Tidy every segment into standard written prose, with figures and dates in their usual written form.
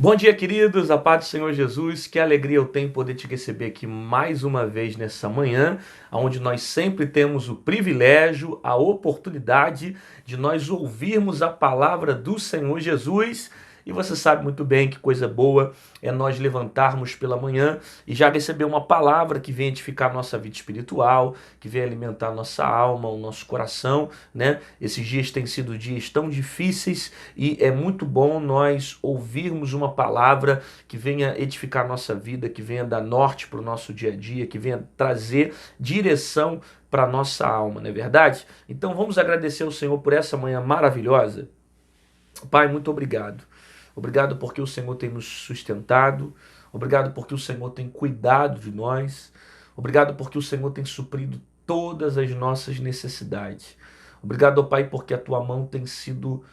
Bom dia, queridos, a paz do Senhor Jesus, que alegria eu tenho poder te receber aqui mais uma vez nessa manhã, onde nós sempre temos o privilégio, a oportunidade de nós ouvirmos a palavra do Senhor Jesus. E você sabe muito bem que coisa boa é nós levantarmos pela manhã e já receber uma palavra que vem edificar a nossa vida espiritual, que vem alimentar a nossa alma, o nosso coração, né? Esses dias têm sido dias tão difíceis e é muito bom nós ouvirmos uma palavra que venha edificar a nossa vida, que venha dar norte para o nosso dia a dia, que venha trazer direção para a nossa alma, não é verdade? Então vamos agradecer ao Senhor por essa manhã maravilhosa. Pai, muito obrigado. Obrigado porque o Senhor tem nos sustentado. Obrigado porque o Senhor tem cuidado de nós. Obrigado porque o Senhor tem suprido todas as nossas necessidades. Obrigado, ó Pai, porque a tua mão tem sido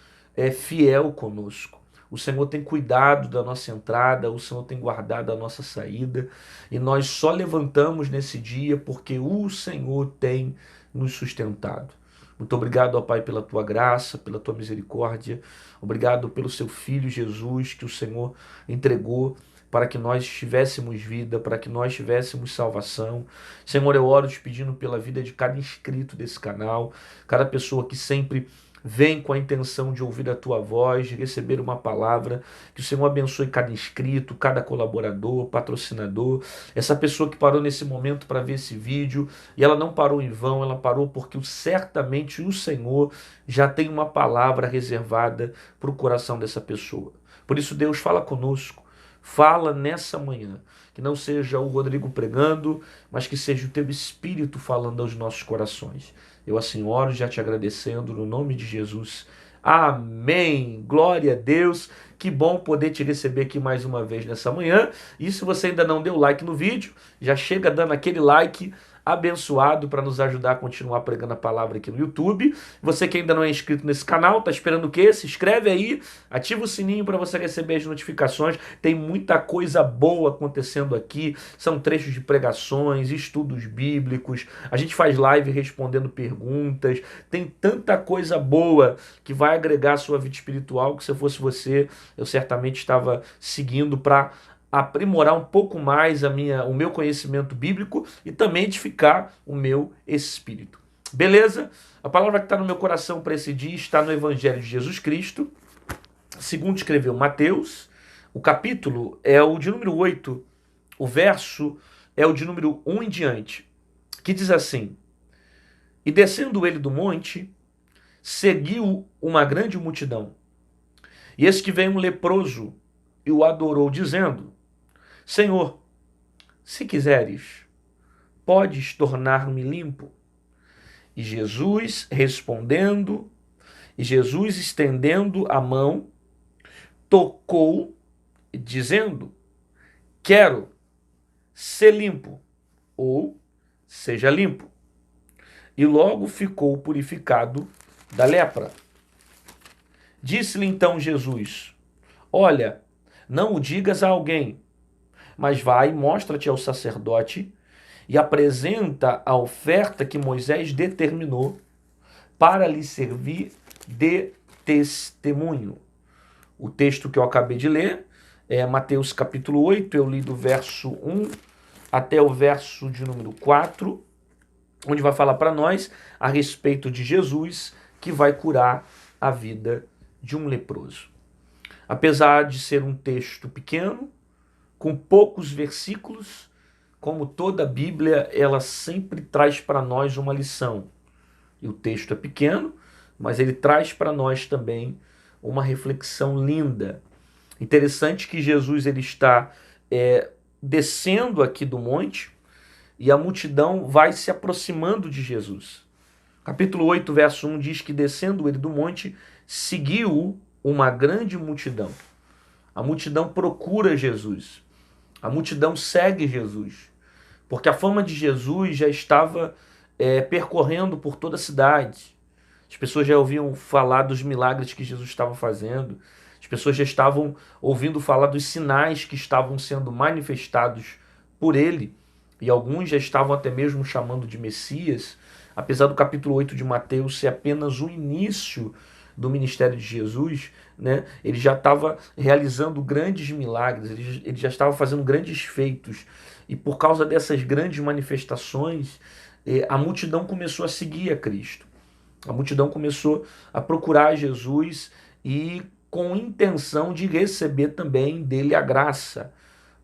fiel conosco. O Senhor tem cuidado da nossa entrada, o Senhor tem guardado a nossa saída, e nós só levantamos nesse dia porque o Senhor tem nos sustentado. Muito obrigado, ó Pai, pela tua graça, pela tua misericórdia. Obrigado pelo seu Filho Jesus que o Senhor entregou para que nós tivéssemos vida, para que nós tivéssemos salvação. Senhor, eu oro te pedindo pela vida de cada inscrito desse canal, cada pessoa que sempre vem com a intenção de ouvir a tua voz, de receber uma palavra. Que o Senhor abençoe cada inscrito, cada colaborador, patrocinador, essa pessoa que parou nesse momento para ver esse vídeo, e ela não parou em vão, ela parou porque certamente o Senhor já tem uma palavra reservada para o coração dessa pessoa. Por isso, Deus, fala conosco, fala nessa manhã, que não seja o Rodrigo pregando, mas que seja o teu Espírito falando aos nossos corações. Eu assim oro, já te agradecendo no nome de Jesus. Amém. Glória a Deus. Que bom poder te receber aqui mais uma vez nessa manhã. E se você ainda não deu like no vídeo, já chega dando aquele like abençoado para nos ajudar a continuar pregando a palavra aqui no YouTube. Você que ainda não é inscrito nesse canal, tá esperando o quê? Se inscreve aí, ativa o sininho para você receber as notificações. Tem muita coisa boa acontecendo aqui. São trechos de pregações, estudos bíblicos. A gente faz live respondendo perguntas. Tem tanta coisa boa que vai agregar a sua vida espiritual que, se eu fosse você, eu certamente estava seguindo para aprimorar um pouco mais o meu conhecimento bíblico e também edificar o meu espírito. Beleza? A palavra que está no meu coração para esse dia está no Evangelho de Jesus Cristo, segundo escreveu Mateus. O capítulo é o de número 8, o verso é o de número 1 em diante, que diz assim: E descendo ele do monte, seguiu uma grande multidão. E eis que veio um leproso e o adorou, dizendo: Senhor, se quiseres, podes tornar-me limpo. E Jesus respondendo, e Jesus estendendo a mão, tocou, dizendo: Quero ser limpo, ou seja limpo. E logo ficou purificado da lepra. Disse-lhe então Jesus: Olha, não o digas a alguém, mas vai, mostra-te ao sacerdote e apresenta a oferta que Moisés determinou para lhe servir de testemunho. O texto que eu acabei de ler é Mateus capítulo 8, eu li do verso 1 até o verso de número 4, onde vai falar para nós a respeito de Jesus que vai curar a vida de um leproso. Apesar de ser um texto pequeno, com poucos versículos, como toda a Bíblia, ela sempre traz para nós uma lição. E o texto é pequeno, mas ele traz para nós também uma reflexão linda. Interessante que Jesus ele está descendo aqui do monte e a multidão vai se aproximando de Jesus. Capítulo 8, verso 1 diz que descendo ele do monte, seguiu uma grande multidão. A multidão procura Jesus. A multidão segue Jesus, porque a fama de Jesus já estava percorrendo por toda a cidade. As pessoas já ouviam falar dos milagres que Jesus estava fazendo. As pessoas já estavam ouvindo falar dos sinais que estavam sendo manifestados por ele. E alguns já estavam até mesmo chamando de Messias, apesar do capítulo 8 de Mateus ser apenas o início do ministério de Jesus, né, ele já estava realizando grandes milagres, ele já estava fazendo grandes feitos. E por causa dessas grandes manifestações, a multidão começou a seguir a Cristo. A multidão começou a procurar Jesus e com intenção de receber também dele a graça,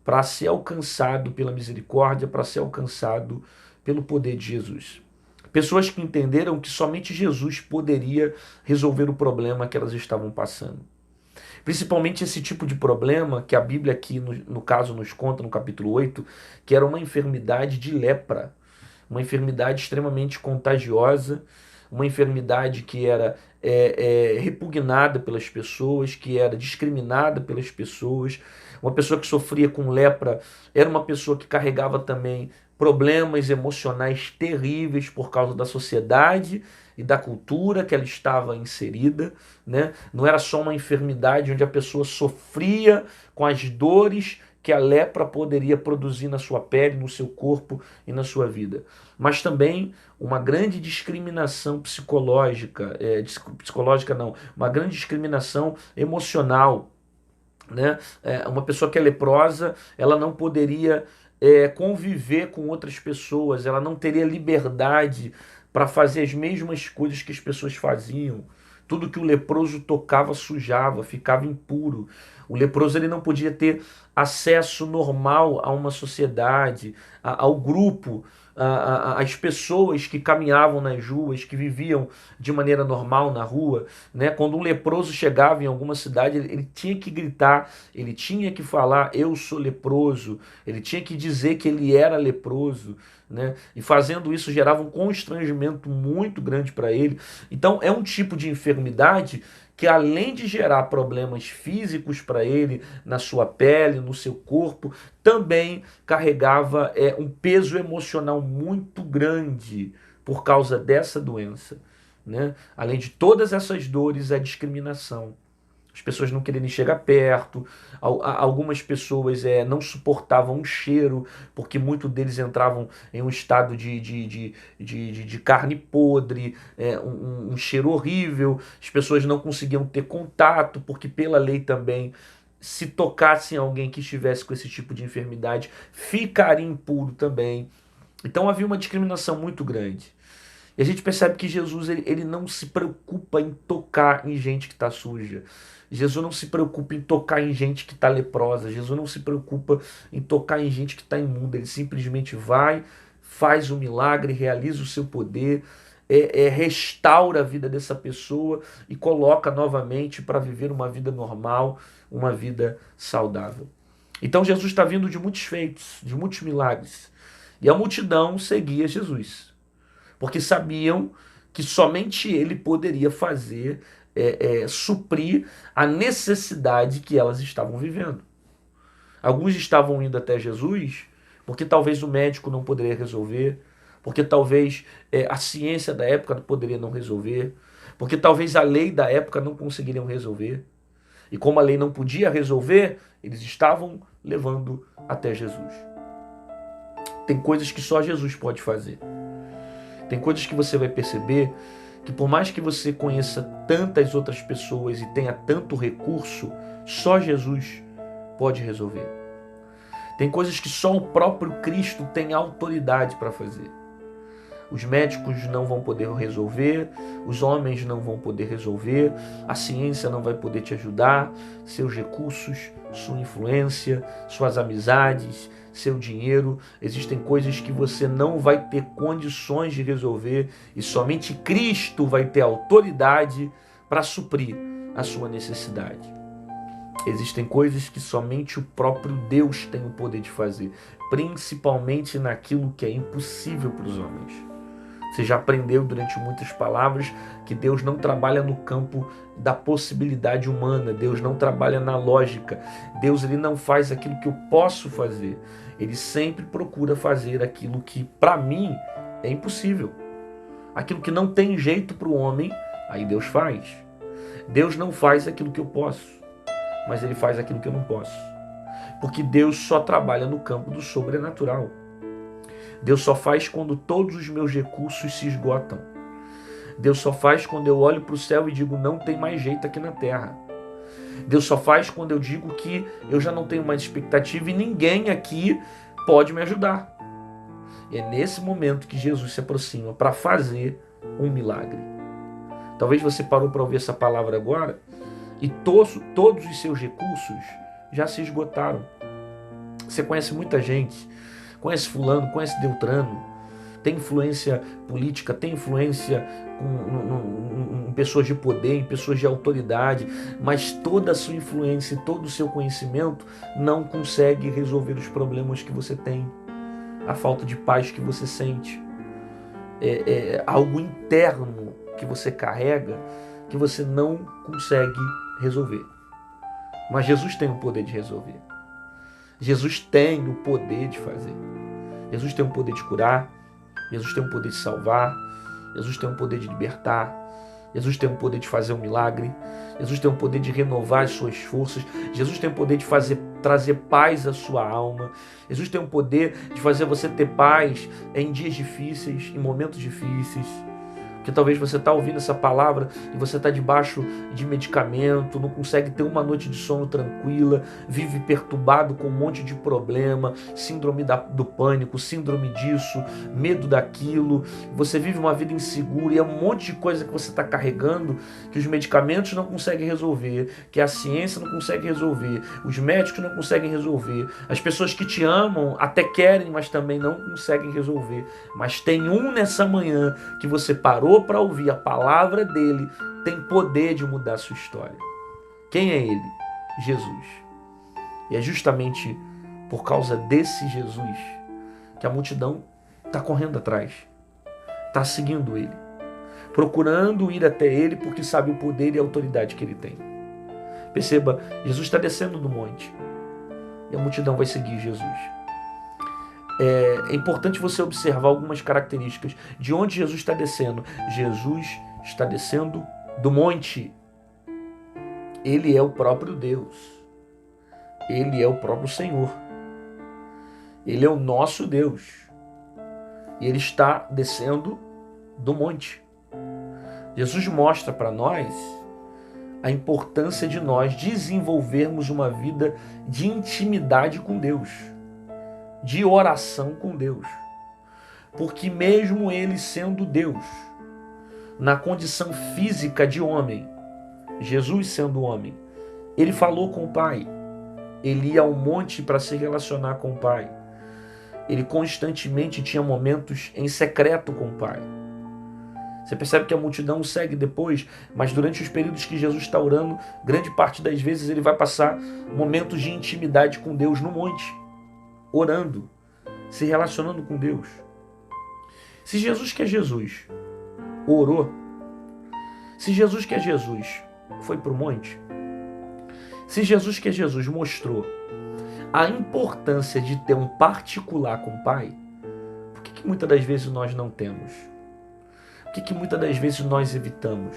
para ser alcançado pela misericórdia, para ser alcançado pelo poder de Jesus. Pessoas que entenderam que somente Jesus poderia resolver o problema que elas estavam passando. Principalmente esse tipo de problema que a Bíblia aqui, no caso, nos conta no capítulo 8, que era uma enfermidade de lepra, uma enfermidade extremamente contagiosa, uma enfermidade que era repugnada pelas pessoas, que era discriminada pelas pessoas. Uma pessoa que sofria com lepra era uma pessoa que carregava também problemas emocionais terríveis por causa da sociedade e da cultura que ela estava inserida, né? Não era só uma enfermidade onde a pessoa sofria com as dores que a lepra poderia produzir na sua pele, no seu corpo e na sua vida, mas também uma grande discriminação psicológica, psicológica não, uma grande discriminação emocional, né? Uma pessoa que é leprosa, ela não poderia conviver com outras pessoas, ela não teria liberdade para fazer as mesmas coisas que as pessoas faziam. Tudo que o leproso tocava sujava, ficava impuro. O leproso ele não podia ter acesso normal a uma sociedade, ao grupo, às pessoas que caminhavam nas ruas, que viviam de maneira normal na rua, né? Quando um leproso chegava em alguma cidade, ele tinha que gritar, ele tinha que falar, eu sou leproso, ele tinha que dizer que ele era leproso, né? E fazendo isso gerava um constrangimento muito grande para ele. Então é um tipo de enfermidade que, além de gerar problemas físicos para ele, na sua pele, no seu corpo, também carregava um peso emocional muito grande por causa dessa doença, né? Além de todas essas dores, a discriminação. As pessoas não quererem chegar perto, algumas pessoas não suportavam o cheiro, porque muitos deles entravam em um estado de carne podre, um cheiro horrível. As pessoas não conseguiam ter contato, porque pela lei também, se tocassem alguém que estivesse com esse tipo de enfermidade, ficaria impuro também. Então havia uma discriminação muito grande. E a gente percebe que Jesus ele não se preocupa em tocar em gente que está suja. Jesus não se preocupa em tocar em gente que está leprosa. Jesus não se preocupa em tocar em gente que está imunda. Ele simplesmente vai, faz o milagre, realiza o seu poder, restaura a vida dessa pessoa e coloca novamente para viver uma vida normal, uma vida saudável. Então Jesus está vindo de muitos feitos, de muitos milagres. E a multidão seguia Jesus, porque sabiam que somente ele poderia fazer, suprir a necessidade que elas estavam vivendo. Alguns estavam indo até Jesus porque talvez o médico não poderia resolver, porque talvez a ciência da época poderia não resolver, porque talvez a lei da época não conseguiriam resolver. E como a lei não podia resolver, eles estavam levando até Jesus. Tem coisas que só Jesus pode fazer. Tem coisas que você vai perceber que por mais que você conheça tantas outras pessoas e tenha tanto recurso, só Jesus pode resolver. Tem coisas que só o próprio Cristo tem autoridade para fazer. Os médicos não vão poder resolver, os homens não vão poder resolver, a ciência não vai poder te ajudar, seus recursos, sua influência, suas amizades, seu dinheiro, existem coisas que você não vai ter condições de resolver e somente Cristo vai ter autoridade para suprir a sua necessidade. Existem coisas que somente o próprio Deus tem o poder de fazer, principalmente naquilo que é impossível para os homens. Você já aprendeu durante muitas palavras que Deus não trabalha no campo da possibilidade humana, Deus não trabalha na lógica, Deus ele não faz aquilo que eu posso fazer, ele sempre procura fazer aquilo que para mim é impossível. Aquilo que não tem jeito para o homem, aí Deus faz. Deus não faz aquilo que eu posso, mas ele faz aquilo que eu não posso. Porque Deus só trabalha no campo do sobrenatural. Deus só faz quando todos os meus recursos se esgotam. Deus só faz quando eu olho para o céu e digo, não tem mais jeito aqui na terra. Deus só faz quando eu digo que eu já não tenho mais expectativa e ninguém aqui pode me ajudar. E é nesse momento que Jesus se aproxima para fazer um milagre. Talvez você parou para ouvir essa palavra agora e todos os seus recursos já se esgotaram. Você conhece muita gente, conhece fulano, conhece Beltrano, tem influência política, tem influência em pessoas de poder, em pessoas de autoridade, mas toda a sua influência e todo o seu conhecimento não consegue resolver os problemas que você tem, a falta de paz que você sente, algo interno que você carrega que você não consegue resolver. Mas Jesus tem o poder de resolver. Jesus tem o poder de fazer. Jesus tem o poder de curar. Jesus tem o poder de salvar. Jesus tem o poder de libertar. Jesus tem o poder de fazer um milagre. Jesus tem o poder de renovar as suas forças. Jesus tem o poder de trazer paz à sua alma. Jesus tem o poder de fazer você ter paz em dias difíceis, em momentos difíceis. Porque talvez você está ouvindo essa palavra e você está debaixo de medicamento, não consegue ter uma noite de sono tranquila, vive perturbado com um monte de problema, síndrome do pânico, síndrome disso, medo daquilo, você vive uma vida insegura e é um monte de coisa que você está carregando que os medicamentos não conseguem resolver, que a ciência não consegue resolver, os médicos não conseguem resolver, as pessoas que te amam até querem, mas também não conseguem resolver. Mas tem um nessa manhã que você parou para ouvir a palavra dele, tem poder de mudar a sua história. Quem é ele? Jesus. E é justamente por causa desse Jesus que a multidão está correndo atrás, está seguindo ele, procurando ir até ele porque sabe o poder e a autoridade que ele tem. Perceba, Jesus está descendo do monte e a multidão vai seguir Jesus. É importante você observar algumas características de onde Jesus está descendo. Jesus está descendo do monte. Ele é o próprio Deus. Ele é o próprio Senhor. Ele é o nosso Deus. E ele está descendo do monte. Jesus mostra para nós a importância de nós desenvolvermos uma vida de intimidade com Deus, de oração com Deus. Porque mesmo ele sendo Deus, na condição física de homem, Jesus sendo homem, ele falou com o Pai, ele ia ao monte para se relacionar com o Pai, ele constantemente tinha momentos em secreto com o Pai. Você percebe que a multidão o segue depois, mas durante os períodos que Jesus está orando, grande parte das vezes ele vai passar momentos de intimidade com Deus no monte, orando, se relacionando com Deus. Se Jesus que é Jesus orou, se Jesus que é Jesus foi para o monte, se Jesus que é Jesus mostrou a importância de ter um particular com o Pai, por que muitas das vezes nós não temos? Por que muitas das vezes nós evitamos?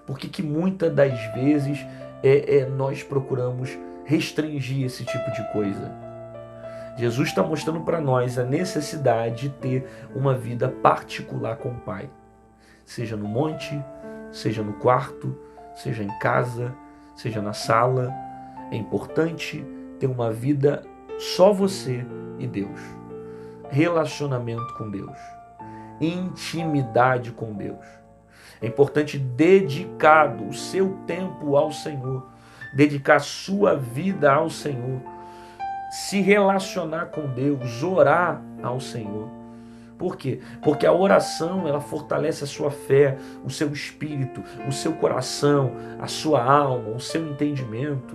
Por que muitas das vezes nós procuramos restringir esse tipo de coisa? Jesus está mostrando para nós a necessidade de ter uma vida particular com o Pai. Seja no monte, seja no quarto, seja em casa, seja na sala. É importante ter uma vida só você e Deus. Relacionamento com Deus. Intimidade com Deus. É importante dedicar o seu tempo ao Senhor. Dedicar a sua vida ao Senhor. Se relacionar com Deus, orar ao Senhor. Por quê? Porque a oração, ela fortalece a sua fé, o seu espírito, o seu coração, a sua alma, o seu entendimento.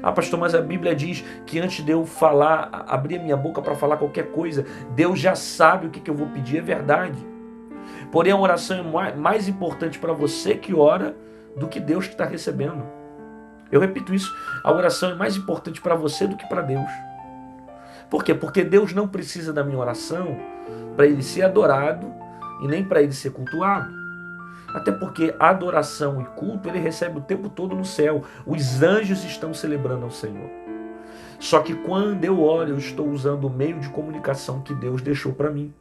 Ah, pastor, mas a Bíblia diz que antes de eu falar, abrir a minha boca para falar qualquer coisa, Deus já sabe o que eu vou pedir, é verdade. Porém, a oração é mais importante para você que ora do que Deus que está recebendo. Eu repito isso, a oração é mais importante para você do que para Deus. Por quê? Porque Deus não precisa da minha oração para ele ser adorado e nem para ele ser cultuado. Até porque adoração e culto ele recebe o tempo todo no céu. Os anjos estão celebrando ao Senhor. Só que quando eu oro, eu estou usando o meio de comunicação que Deus deixou para mim.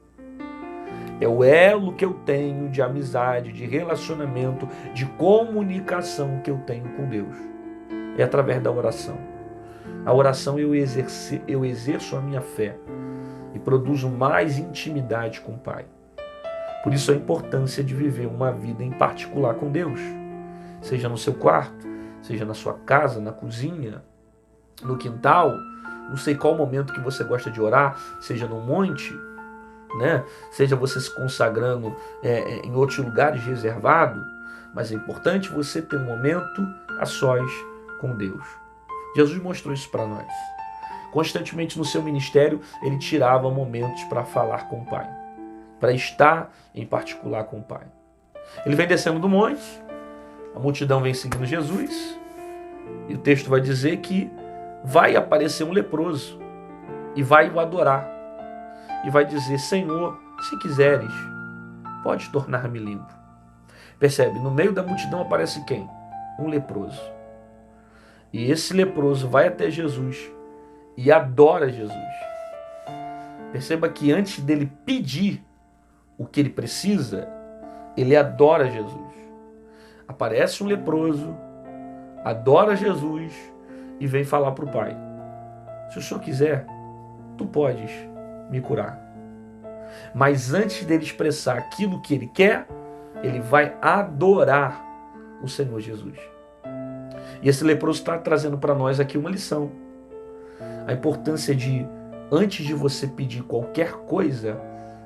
É o elo que eu tenho de amizade, de relacionamento, de comunicação que eu tenho com Deus. É através da oração. A oração eu exerço a minha fé e produzo mais intimidade com o Pai. Por isso a importância de viver uma vida em particular com Deus. Seja no seu quarto, seja na sua casa, na cozinha, no quintal, não sei qual momento que você gosta de orar, seja no monte, né? Seja você se consagrando em outros lugares reservados, mas é importante você ter um momento a sós com Deus. Jesus mostrou isso para nós. Constantemente no seu ministério, ele tirava momentos para falar com o Pai, para estar em particular com o Pai. Ele vem descendo do monte, a multidão vem seguindo Jesus, e o texto vai dizer que vai aparecer um leproso e vai o adorar. E vai dizer: Senhor, se quiseres, pode tornar-me limpo. Percebe? No meio da multidão aparece quem? Um leproso. E esse leproso vai até Jesus e adora Jesus. Perceba que antes dele pedir o que ele precisa, ele adora Jesus. Aparece um leproso, adora Jesus e vem falar para o Pai: se o Senhor quiser, tu podes me curar. Mas antes dele expressar aquilo que ele quer, ele vai adorar o Senhor Jesus. E esse leproso está trazendo para nós aqui uma lição. A importância de, antes de você pedir qualquer coisa,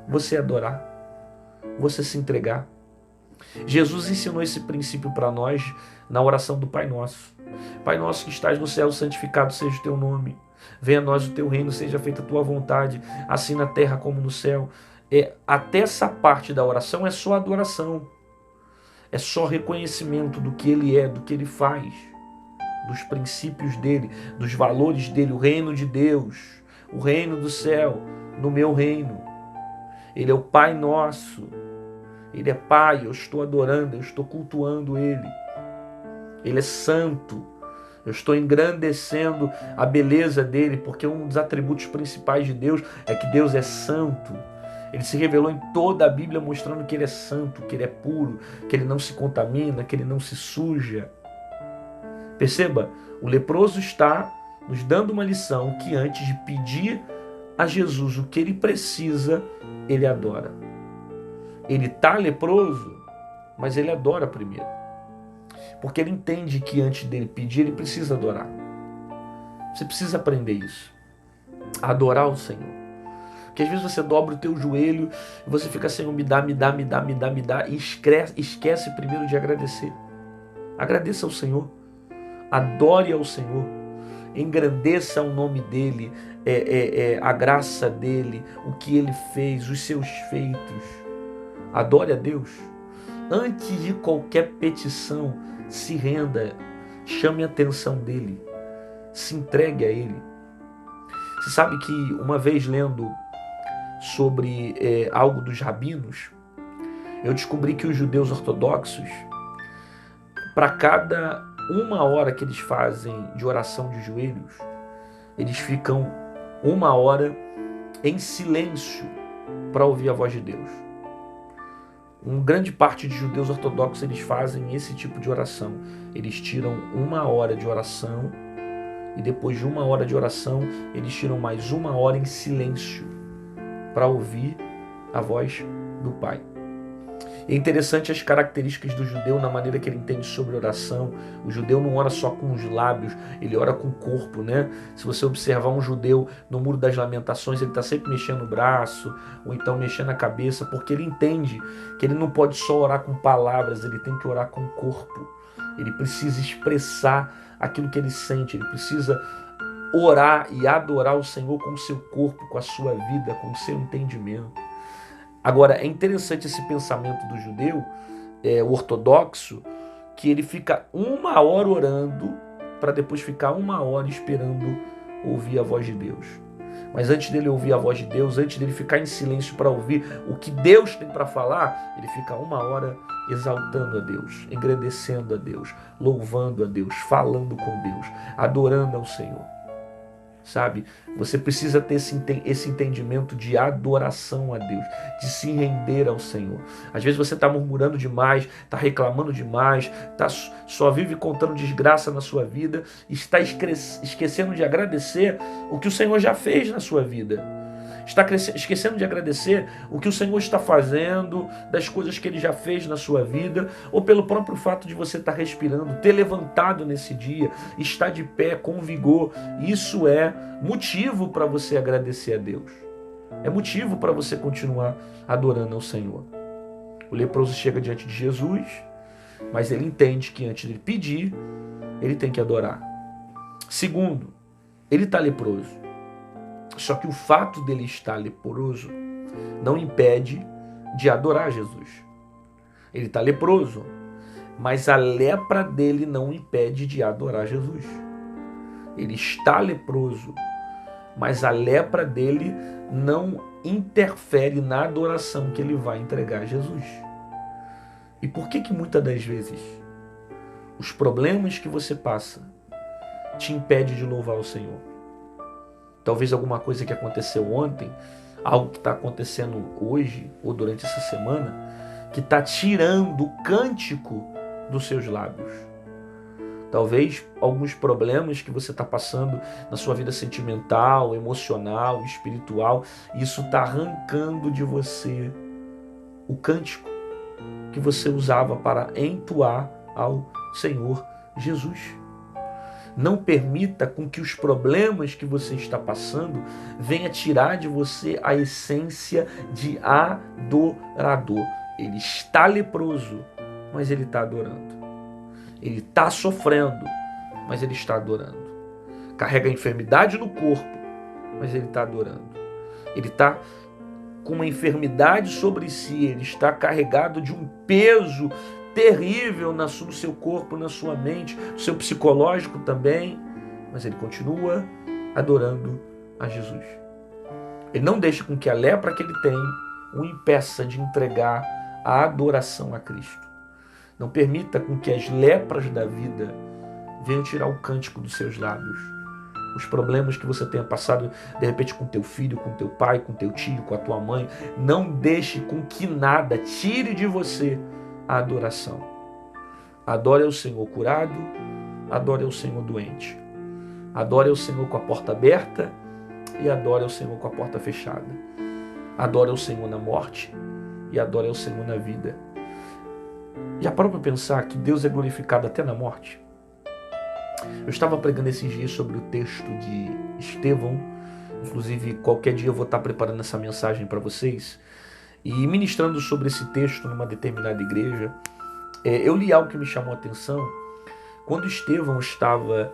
você adorar, você se entregar. Jesus ensinou esse princípio para nós na oração do Pai Nosso. Pai nosso que estás no céu, santificado seja o teu nome. Venha a nós o teu reino, seja feita a tua vontade, assim na terra como no céu. Até essa parte da oração é só adoração. É só reconhecimento do que ele é, do que ele faz, dos princípios dele, dos valores dele, o reino de Deus, o reino do céu, no meu reino. Ele é o Pai nosso. Ele é Pai, eu estou adorando, eu estou cultuando Ele. Ele é santo. Eu estou engrandecendo a beleza dele, porque um dos atributos principais de Deus é que Deus é santo. Ele se revelou em toda a Bíblia mostrando que Ele é santo, que Ele é puro, que Ele não se contamina, que Ele não se suja. Perceba, o leproso está nos dando uma lição que antes de pedir a Jesus o que ele precisa, ele adora. Ele está leproso, mas ele adora primeiro. Porque ele entende que antes dele pedir, ele precisa adorar. Você precisa aprender isso. Adorar o Senhor. Porque às vezes você dobra o teu joelho e você fica: Senhor, me dá, e esquece primeiro de agradecer. Agradeça ao Senhor. Adore ao Senhor. Engrandeça o nome dEle, a graça dEle, o que Ele fez, os seus feitos. Adore a Deus. Antes de qualquer petição, se renda, chame a atenção dEle, se entregue a Ele. Você sabe que uma vez lendo sobre algo dos rabinos, eu descobri que os judeus ortodoxos, para cada 1 hora que eles fazem de oração de joelhos, eles ficam 1 hora em silêncio para ouvir a voz de Deus. Uma grande parte de judeus ortodoxos, eles fazem esse tipo de oração. Eles tiram 1 hora de oração e depois de 1 hora de oração, eles tiram mais 1 hora em silêncio para ouvir a voz do Pai. É interessante as características do judeu na maneira que ele entende sobre oração. O judeu não ora só com os lábios, ele ora com o corpo, né? Se você observar um judeu no Muro das Lamentações, ele está sempre mexendo o braço, ou então mexendo a cabeça, porque ele entende que ele não pode só orar com palavras, ele tem que orar com o corpo. Ele precisa expressar aquilo que ele sente, ele precisa orar e adorar o Senhor com o seu corpo, com a sua vida, com o seu entendimento. Agora, é interessante esse pensamento do judeu, o ortodoxo, que ele fica 1 hora orando para depois ficar 1 hora esperando ouvir a voz de Deus. Mas antes dele ouvir a voz de Deus, antes dele ficar em silêncio para ouvir o que Deus tem para falar, ele fica 1 hora exaltando a Deus, engrandecendo a Deus, louvando a Deus, falando com Deus, adorando ao Senhor. sabe? Você precisa ter esse entendimento de adoração a Deus, de se render ao Senhor. Às vezes você está murmurando demais, está reclamando demais, só vive contando desgraça na sua vida, está esquecendo de agradecer o que o Senhor já fez na sua vida. Está esquecendo de agradecer o que o Senhor está fazendo, das coisas que Ele já fez na sua vida, ou pelo próprio fato de você estar respirando, ter levantado nesse dia, estar de pé com vigor. Isso é motivo para você agradecer a Deus. É motivo para você continuar adorando ao Senhor. O leproso chega diante de Jesus, mas ele entende que antes de pedir, ele tem que adorar. Segundo, ele está leproso. Só que o fato dele estar leproso não impede de adorar Jesus. Ele está leproso, mas a lepra dele não impede de adorar Jesus. Ele está leproso, mas a lepra dele não interfere na adoração que ele vai entregar a Jesus. E por que muitas das vezes os problemas que você passa te impedem de louvar o Senhor? Talvez alguma coisa que aconteceu ontem, algo que está acontecendo hoje ou durante essa semana, que está tirando o cântico dos seus lábios. Talvez alguns problemas que você está passando na sua vida sentimental, emocional, espiritual, isso está arrancando de você o cântico que você usava para entoar ao Senhor Jesus. Não permita com que os problemas que você está passando venha tirar de você a essência de adorador. Ele está leproso, mas ele está adorando. Ele está sofrendo, mas ele está adorando. Carrega a enfermidade no corpo, mas ele está adorando. Ele está com uma enfermidade sobre si, ele está carregado de um peso terrível no seu corpo, na sua mente, no seu psicológico também, mas ele continua adorando a Jesus. Ele não deixa com que a lepra que ele tem o impeça de entregar a adoração a Cristo. Não permita com que as lepras da vida venham tirar o cântico dos seus lábios. Os problemas que você tenha passado, de repente, com teu filho, com teu pai, com teu tio, com a tua mãe, não deixe com que nada tire de você a adoração. Adore ao Senhor curado, adore ao Senhor doente. Adore ao Senhor com a porta aberta e adore ao Senhor com a porta fechada. Adore ao Senhor na morte e adore ao Senhor na vida. Já parou para pensar que Deus é glorificado até na morte? Eu estava pregando esses dias sobre o texto de Estevão. Inclusive, qualquer dia eu vou estar preparando essa mensagem para vocês. E ministrando sobre esse texto numa determinada igreja, eu li algo que me chamou a atenção. Quando Estevão estava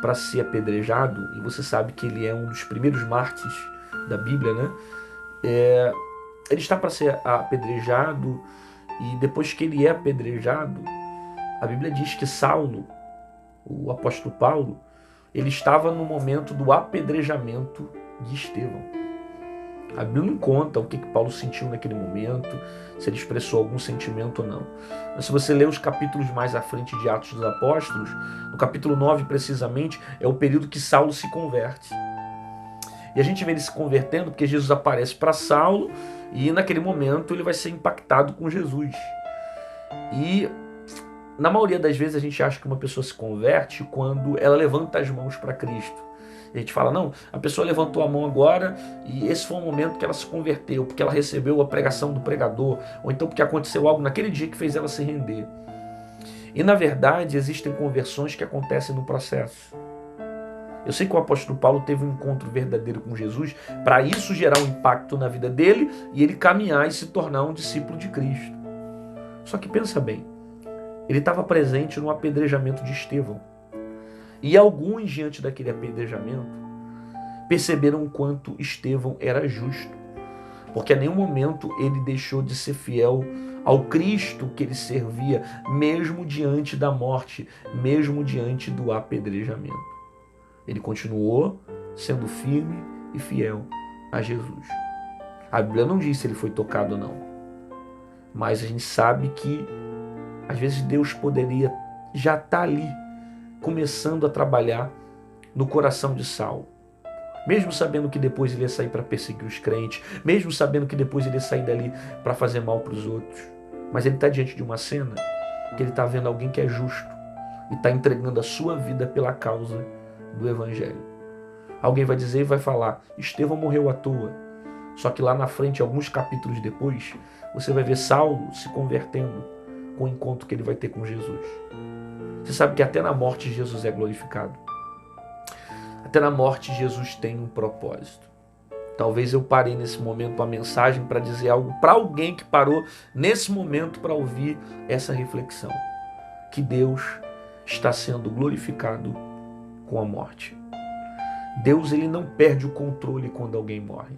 para ser apedrejado, e você sabe que ele é um dos primeiros mártires da Bíblia, né? Ele está para ser apedrejado, e depois que ele é apedrejado, a Bíblia diz que Saulo, o apóstolo Paulo, ele estava no momento do apedrejamento de Estevão. A Bíblia não conta o que Paulo sentiu naquele momento, se ele expressou algum sentimento ou não. Mas se você ler os capítulos mais à frente de Atos dos Apóstolos, no capítulo 9 precisamente, é o período que Saulo se converte. E a gente vê ele se convertendo porque Jesus aparece para Saulo e naquele momento ele vai ser impactado com Jesus. E na maioria das vezes a gente acha que uma pessoa se converte quando ela levanta as mãos para Cristo. E a gente fala, não, a pessoa levantou a mão agora e esse foi o momento que ela se converteu, porque ela recebeu a pregação do pregador, ou então porque aconteceu algo naquele dia que fez ela se render. E na verdade existem conversões que acontecem no processo. Eu sei que o apóstolo Paulo teve um encontro verdadeiro com Jesus, para isso gerar um impacto na vida dele e ele caminhar e se tornar um discípulo de Cristo. Só que pensa bem, ele estava presente no apedrejamento de Estevão. E alguns, diante daquele apedrejamento, perceberam o quanto Estevão era justo. Porque a nenhum momento ele deixou de ser fiel ao Cristo que ele servia, mesmo diante da morte, mesmo diante do apedrejamento. Ele continuou sendo firme e fiel a Jesus. A Bíblia não diz se ele foi tocado ou não. Mas a gente sabe que, às vezes, Deus poderia já estar ali, começando a trabalhar no coração de Saulo. mesmo sabendo que depois ele ia sair para perseguir os crentes, mesmo sabendo que depois ele ia sair dali para fazer mal para os outros. Mas ele está diante de uma cena que ele está vendo alguém que é justo e está entregando a sua vida pela causa do Evangelho. Alguém vai dizer e vai falar, Estevão morreu à toa. Só que lá na frente, alguns capítulos depois, você vai ver Saulo se convertendo com o encontro que ele vai ter com Jesus. Você sabe que até na morte Jesus é glorificado. Até na morte Jesus tem um propósito. Talvez eu parei nesse momento a mensagem para dizer algo para alguém que parou nesse momento para ouvir essa reflexão. Que Deus está sendo glorificado com a morte. Deus, ele não perde o controle quando alguém morre.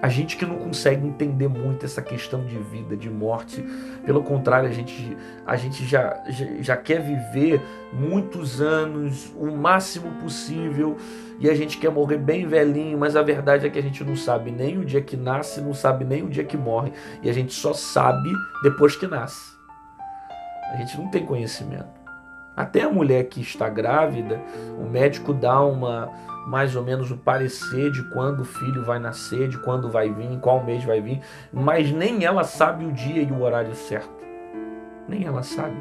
A gente que não consegue entender muito essa questão de vida, de morte, pelo contrário, a gente já quer viver muitos anos, o máximo possível, e a gente quer morrer bem velhinho, mas a verdade é que a gente não sabe nem o dia que nasce, não sabe nem o dia que morre, e a gente só sabe depois que nasce. A gente não tem conhecimento. Até a mulher que está grávida, o médico dá mais ou menos o parecer de quando o filho vai nascer, de quando vai vir, em qual mês vai vir, mas nem ela sabe o dia e o horário certo. Nem ela sabe.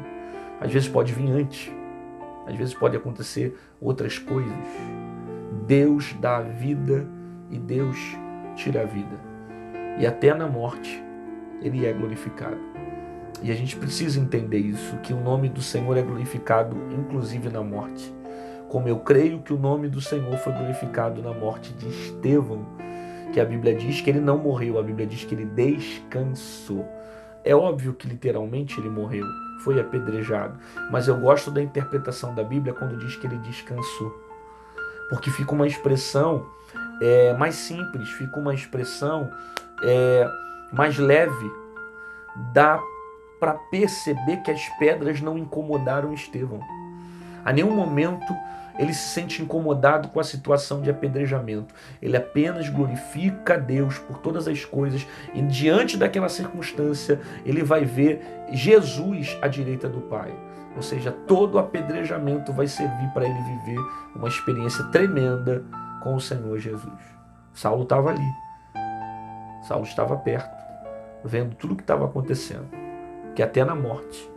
Às vezes pode vir antes, às vezes pode acontecer outras coisas. Deus dá a vida e Deus tira a vida. E até na morte ele é glorificado. E a gente precisa entender isso, que o nome do Senhor é glorificado inclusive na morte. Como eu creio que o nome do Senhor foi glorificado na morte de Estevão, que a Bíblia diz que ele não morreu, a Bíblia diz que ele descansou. É óbvio que literalmente ele morreu, foi apedrejado, mas eu gosto da interpretação da Bíblia quando diz que ele descansou, porque fica uma expressão mais simples, fica uma expressão mais leve, dá para perceber que as pedras não incomodaram Estevão. A nenhum momento ele se sente incomodado com a situação de apedrejamento. Ele apenas glorifica a Deus por todas as coisas e diante daquela circunstância ele vai ver Jesus à direita do Pai. Ou seja, todo apedrejamento vai servir para ele viver uma experiência tremenda com o Senhor Jesus. Saulo estava ali. Saulo estava perto, vendo tudo o que estava acontecendo. Que até na morte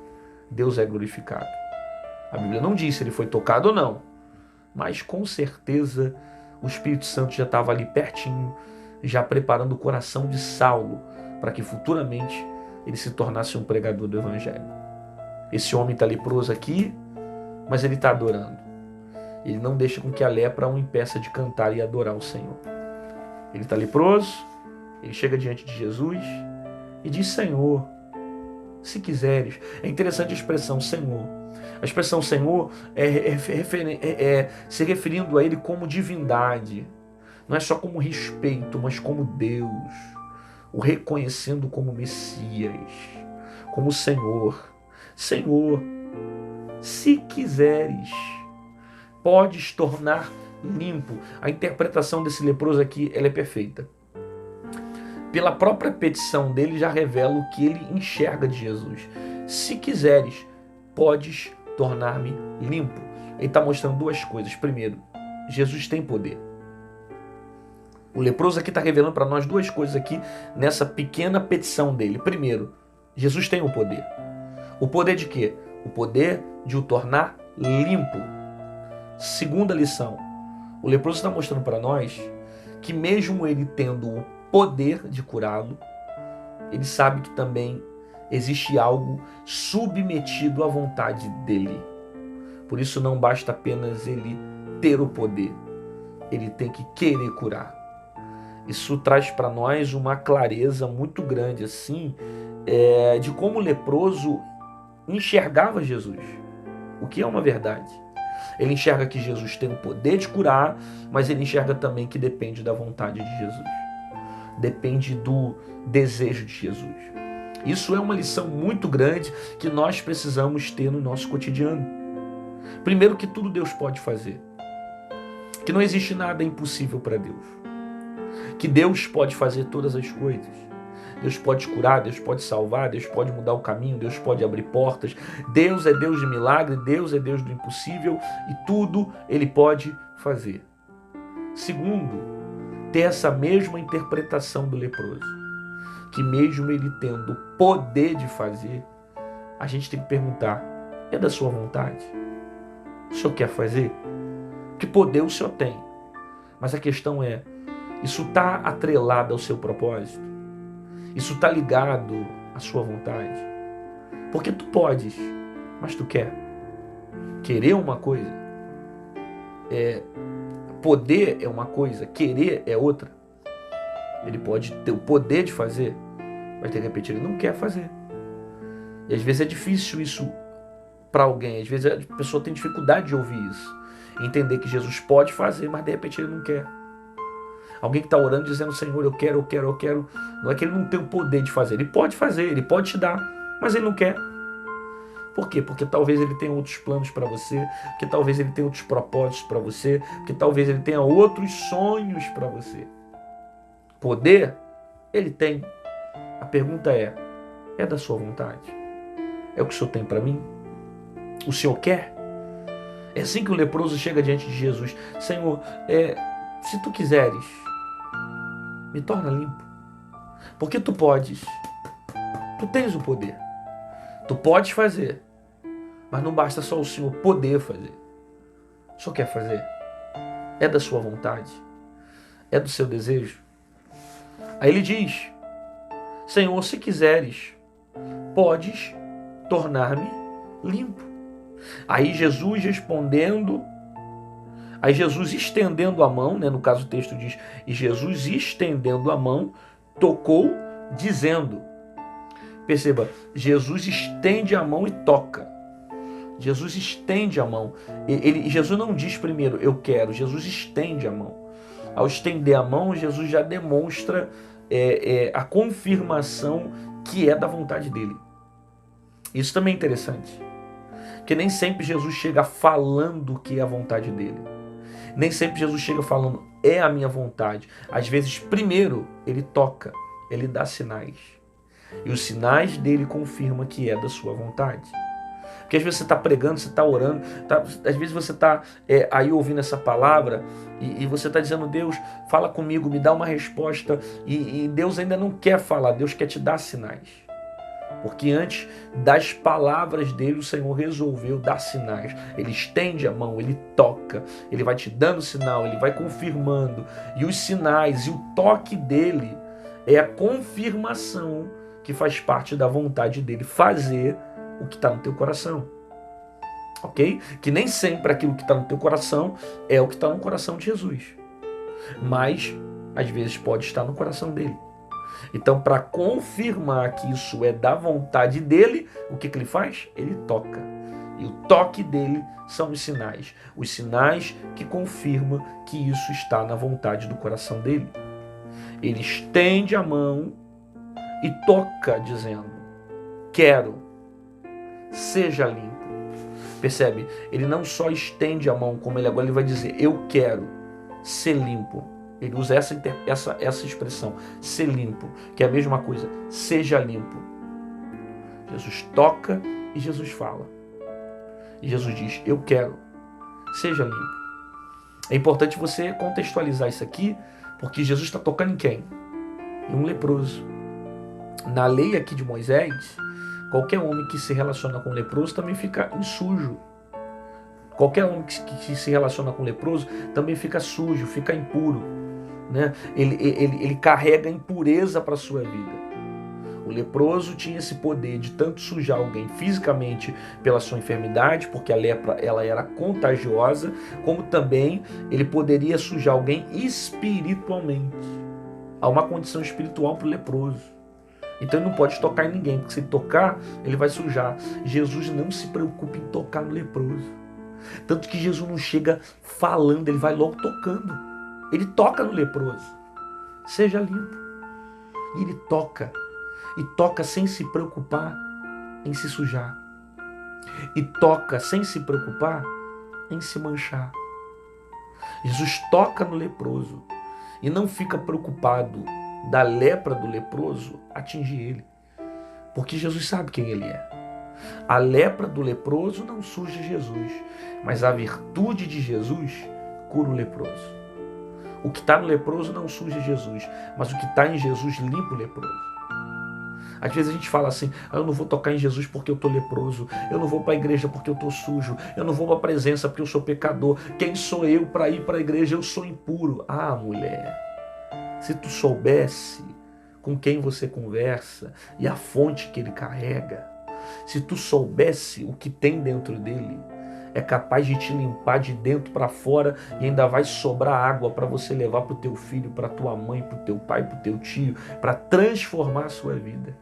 Deus é glorificado. A Bíblia não diz se ele foi tocado ou não, mas com certeza o Espírito Santo já estava ali pertinho, já preparando o coração de Saulo para que futuramente ele se tornasse um pregador do Evangelho. Esse homem está leproso aqui, mas ele está adorando. Ele não deixa com que a lepra o impeça de cantar e adorar o Senhor. Ele está leproso, ele chega diante de Jesus e diz: Senhor, se quiseres. É interessante a expressão Senhor. A expressão Senhor se referindo a Ele como divindade. Não é só como respeito, mas como Deus. O reconhecendo como Messias, como Senhor. Senhor, se quiseres, podes tornar limpo. A interpretação desse leproso aqui, ela é perfeita. Pela própria petição dele, já revela o que ele enxerga de Jesus. Se quiseres, podes tornar-me limpo. Ele está mostrando duas coisas. Primeiro, Jesus tem poder. O leproso aqui está revelando para nós duas coisas aqui nessa pequena petição dele. Primeiro, Jesus tem o poder. O poder de quê? O poder de o tornar limpo. Segunda lição, o leproso está mostrando para nós que mesmo ele tendo o poder de curá-lo, ele sabe que também existe algo submetido à vontade dele. Por isso não basta apenas ele ter o poder, ele tem que querer curar. Isso traz para nós uma clareza muito grande assim, de como o leproso enxergava Jesus, o que é uma verdade. Ele enxerga que Jesus tem o poder de curar, mas ele enxerga também que depende da vontade de Jesus. Depende do desejo de Jesus. Isso é uma lição muito grande que nós precisamos ter no nosso cotidiano. Primeiro, que tudo Deus pode fazer. Que não existe nada impossível para Deus. Que Deus pode fazer todas as coisas. Deus pode curar, Deus pode salvar, Deus pode mudar o caminho, Deus pode abrir portas. Deus é Deus de milagre, Deus é Deus do impossível e tudo Ele pode fazer. Segundo, ter essa mesma interpretação do leproso, que mesmo ele tendo o poder de fazer, a gente tem que perguntar, é da sua vontade? O senhor quer fazer? Que poder o senhor tem? Mas a questão é, isso está atrelado ao seu propósito? Isso está ligado à sua vontade? Porque tu podes, mas tu quer. Querer é uma coisa, poder é uma coisa, querer é outra. Ele pode ter o poder de fazer, mas de repente ele não quer fazer. E às vezes é difícil isso para alguém, às vezes a pessoa tem dificuldade de ouvir isso, entender que Jesus pode fazer, mas de repente ele não quer. Alguém que está orando dizendo, Senhor, eu quero, não é que ele não tem o poder de fazer, ele pode fazer, ele pode te dar, mas ele não quer. Por quê? Porque talvez ele tenha outros planos para você, porque talvez ele tenha outros propósitos para você, porque talvez ele tenha outros sonhos para você. Poder, ele tem. A pergunta é da sua vontade? É o que o Senhor tem para mim? O Senhor quer? É assim que o leproso chega diante de Jesus. Senhor, se tu quiseres, me torna limpo. Porque tu podes. Tu tens o poder. Tu podes fazer. Mas não basta só o Senhor poder fazer. O Senhor quer fazer? É da sua vontade? É do seu desejo? Aí ele diz, Senhor, se quiseres, podes tornar-me limpo. Aí Jesus estendendo a mão, no caso o texto diz, e Jesus estendendo a mão, tocou, dizendo. Perceba, Jesus estende a mão e toca. Jesus estende a mão. Jesus não diz primeiro, eu quero. Jesus estende a mão. Ao estender a mão, Jesus já demonstra a confirmação que é da vontade dele. Isso também é interessante. Porque nem sempre Jesus chega falando que é a vontade dele. Nem sempre Jesus chega falando, é a minha vontade. Às vezes, primeiro, ele toca, ele dá sinais. E os sinais dele confirmam que é da sua vontade. Porque às vezes você está pregando, você está orando, às vezes você está aí ouvindo essa palavra e você está dizendo, Deus, fala comigo, me dá uma resposta. E Deus ainda não quer falar, Deus quer te dar sinais. Porque antes das palavras dele, o Senhor resolveu dar sinais. Ele estende a mão, ele toca, ele vai te dando sinal, ele vai confirmando. E os sinais e o toque dele é a confirmação que faz parte da vontade dele fazer o que está no teu coração. Ok? Que nem sempre aquilo que está no teu coração é o que está no coração de Jesus. Mas, às vezes, pode estar no coração dele. Então, para confirmar que isso é da vontade dele, o que ele faz? Ele toca. E o toque dele são os sinais. Os sinais que confirmam que isso está na vontade do coração dele. Ele estende a mão e toca, dizendo, quero, seja limpo. Percebe? Ele não só estende a mão, como ele agora vai dizer, eu quero ser limpo. Ele usa essa expressão, ser limpo, que é a mesma coisa, seja limpo. Jesus toca e Jesus fala. E Jesus diz, eu quero, seja limpo. É importante você contextualizar isso aqui, porque Jesus está tocando em quem? Em um leproso. Na lei aqui de Moisés, qualquer homem que se relaciona com leproso também fica sujo. Qualquer homem que se relaciona com leproso também fica sujo, fica impuro. Né? Ele carrega impureza para a sua vida. O leproso tinha esse poder de tanto sujar alguém fisicamente pela sua enfermidade, porque a lepra ela era contagiosa, como também ele poderia sujar alguém espiritualmente. Há uma condição espiritual para o leproso. Então ele não pode tocar em ninguém, porque se ele tocar, ele vai sujar. Jesus não se preocupa em tocar no leproso. Tanto que Jesus não chega falando, ele vai logo tocando. Ele toca no leproso. Seja limpo. E ele toca. E toca sem se preocupar em se sujar. E toca sem se preocupar em se manchar. Jesus toca no leproso e não fica preocupado da lepra do leproso atingir ele. Porque Jesus sabe quem ele é. A lepra do leproso não suja Jesus, mas a virtude de Jesus cura o leproso. O que está no leproso não suja Jesus, mas o que está em Jesus limpa o leproso. Às vezes a gente fala assim, eu não vou tocar em Jesus porque eu estou leproso, eu não vou para a igreja porque eu estou sujo, eu não vou para a presença porque eu sou pecador, quem sou eu para ir para a igreja? Eu sou impuro. Ah, mulher, se tu soubesse com quem você conversa e a fonte que ele carrega, se tu soubesse o que tem dentro dele, é capaz de te limpar de dentro para fora e ainda vai sobrar água para você levar para o teu filho, para tua mãe, para o teu pai, para o teu tio, para transformar a sua vida.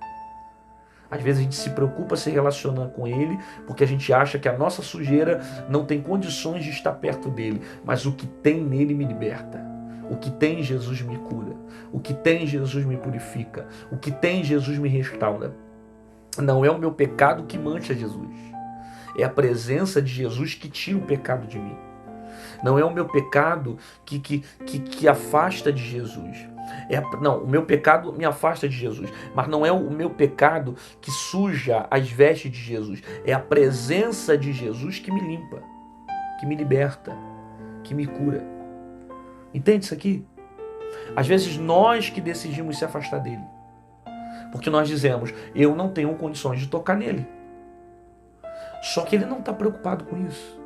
Às vezes a gente se preocupa se relacionar com ele porque a gente acha que a nossa sujeira não tem condições de estar perto dele, mas o que tem nele me liberta. O que tem em Jesus me cura. O que tem em Jesus me purifica. O que tem em Jesus me restaura. Não é o meu pecado que mancha Jesus. É a presença de Jesus que tira o pecado de mim. Não é o meu pecado que afasta de Jesus. Não, o meu pecado me afasta de Jesus. Mas não é o meu pecado que suja as vestes de Jesus. É a presença de Jesus que me limpa, que me liberta, que me cura. Entende isso aqui? Às vezes nós que decidimos se afastar dele. Porque nós dizemos, eu não tenho condições de tocar nele. Só que ele não está preocupado com isso.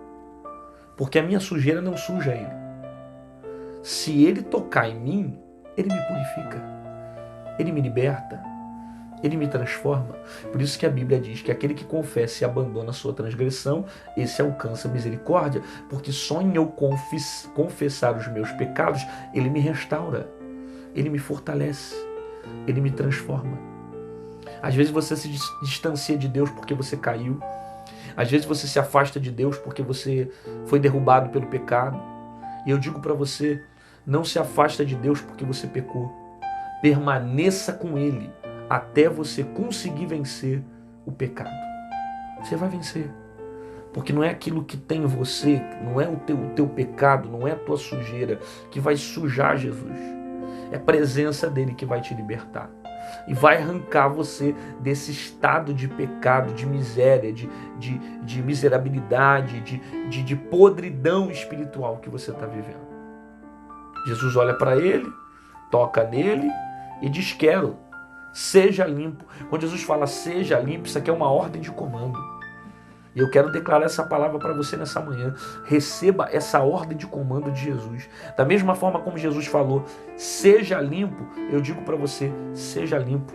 Porque a minha sujeira não suja ele. Se ele tocar em mim, ele me purifica. Ele me liberta. Ele me transforma. Por isso que a Bíblia diz que aquele que confessa e abandona a sua transgressão, esse alcança misericórdia. Porque só em eu confessar os meus pecados, ele me restaura. Ele me fortalece. Ele me transforma. Às vezes você se distancia de Deus porque você caiu. Às vezes você se afasta de Deus porque você foi derrubado pelo pecado. E eu digo para você, não se afasta de Deus porque você pecou. Permaneça com Ele até você conseguir vencer o pecado. Você vai vencer. Porque não é aquilo que tem em você, não é o teu pecado, não é a tua sujeira que vai sujar Jesus. É a presença dele que vai te libertar. E vai arrancar você desse estado de pecado, de miséria, de miserabilidade, de podridão espiritual que você está vivendo. Jesus olha para ele, toca nele e diz, quero, seja limpo. Quando Jesus fala seja limpo, isso aqui é uma ordem de comando. E eu quero declarar essa palavra para você nessa manhã. Receba essa ordem de comando de Jesus. Da mesma forma como Jesus falou, seja limpo, eu digo para você, seja limpo,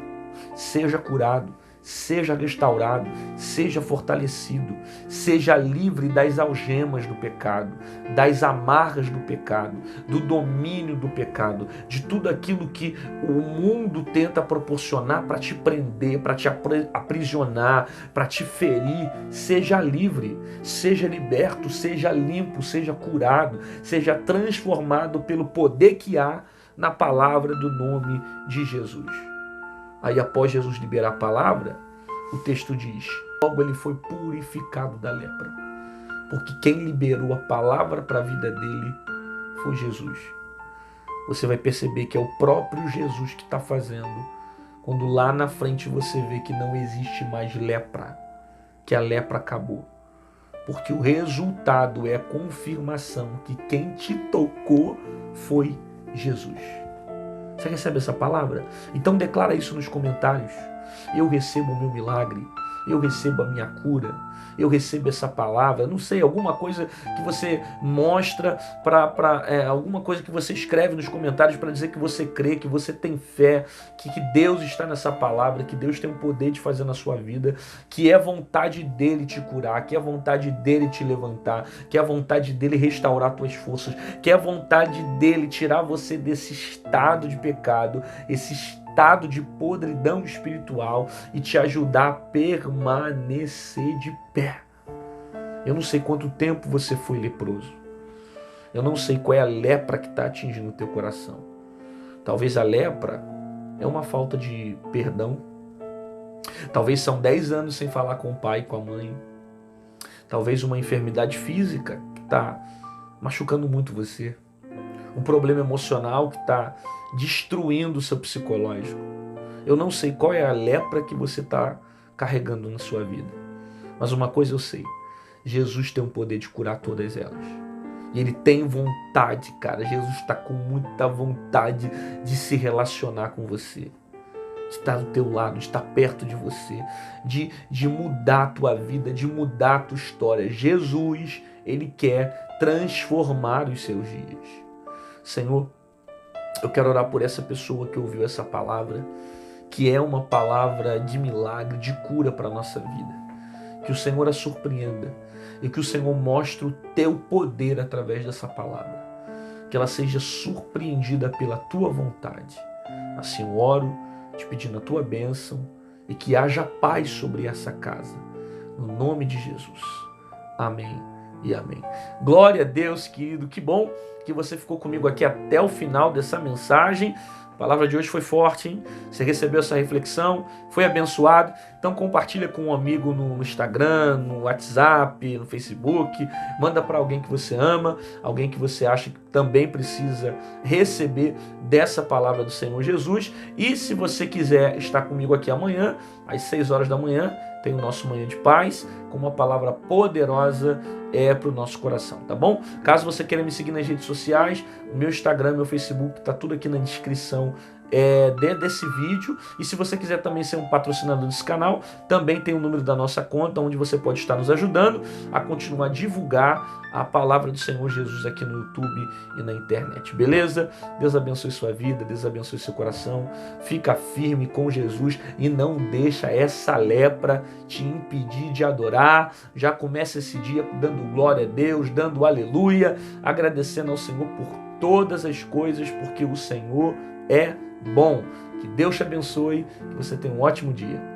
seja curado, seja restaurado, seja fortalecido, seja livre das algemas do pecado, das amarras do pecado, do domínio do pecado, de tudo aquilo que o mundo tenta proporcionar para te prender, para te aprisionar, para te ferir. Seja livre, seja liberto, seja limpo, seja curado, seja transformado pelo poder que há na palavra do nome de Jesus. Aí após Jesus liberar a palavra, o texto diz, logo ele foi purificado da lepra. Porque quem liberou a palavra para a vida dele foi Jesus. Você vai perceber que é o próprio Jesus que está fazendo, quando lá na frente você vê que não existe mais lepra, que a lepra acabou. Porque o resultado é a confirmação que quem te tocou foi Jesus. Você recebe essa palavra? Então declara isso nos comentários. Eu recebo o meu milagre. Eu recebo a minha cura. Eu recebo essa palavra. Não sei, alguma coisa que você mostra, alguma coisa que você escreve nos comentários para dizer que você crê, que você tem fé, que Deus está nessa palavra, que Deus tem o poder de fazer na sua vida, que é vontade dele te curar, que é vontade dele te levantar, que é vontade dele restaurar tuas forças, que é vontade dele tirar você desse estado de pecado, esse estado de podridão espiritual e te ajudar a permanecer de pé. Eu não sei quanto tempo você foi leproso. Eu não sei qual é a lepra que está atingindo o teu coração. Talvez a lepra é uma falta de perdão. Talvez são 10 anos sem falar com o pai e com a mãe. Talvez uma enfermidade física que está machucando muito você. Um problema emocional que está destruindo o seu psicológico. Eu não sei qual é a lepra que você está carregando na sua vida. Mas uma coisa eu sei. Jesus tem o poder de curar todas elas. E Ele tem vontade, cara. Jesus está com muita vontade de se relacionar com você, de estar do teu lado, de estar perto de você, de mudar a tua vida, de mudar a tua história. Jesus, Ele quer transformar os seus dias. Senhor, eu quero orar por essa pessoa que ouviu essa palavra, que é uma palavra de milagre, de cura para a nossa vida. Que o Senhor a surpreenda e que o Senhor mostre o teu poder através dessa palavra. Que ela seja surpreendida pela tua vontade. Assim eu oro, te pedindo a tua bênção e que haja paz sobre essa casa. No nome de Jesus. Amém e amém. Glória a Deus, querido. Que bom que você ficou comigo aqui até o final dessa mensagem. A palavra de hoje foi forte, hein? Você recebeu essa reflexão, foi abençoado. Então compartilha com um amigo no Instagram, no WhatsApp, no Facebook. Manda para alguém que você ama, alguém que você acha que também precisa receber dessa palavra do Senhor Jesus. E se você quiser estar comigo aqui amanhã, às 6 horas da manhã, tem o nosso Manhã de Paz, com uma palavra poderosa para o nosso coração, tá bom? Caso você queira me seguir nas redes sociais, o meu Instagram, meu Facebook, tá tudo aqui na descrição desse vídeo. E se você quiser também ser um patrocinador desse canal, também tem o número da nossa conta, onde você pode estar nos ajudando a continuar a divulgar a palavra do Senhor Jesus aqui no YouTube e na internet, beleza? Deus abençoe sua vida, Deus abençoe seu coração. Fica firme com Jesus e não deixa essa lepra te impedir de adorar. Já começa esse dia dando glória a Deus, dando aleluia, agradecendo ao Senhor por todas as coisas, porque o Senhor é bom. Que Deus te abençoe, que você tenha um ótimo dia.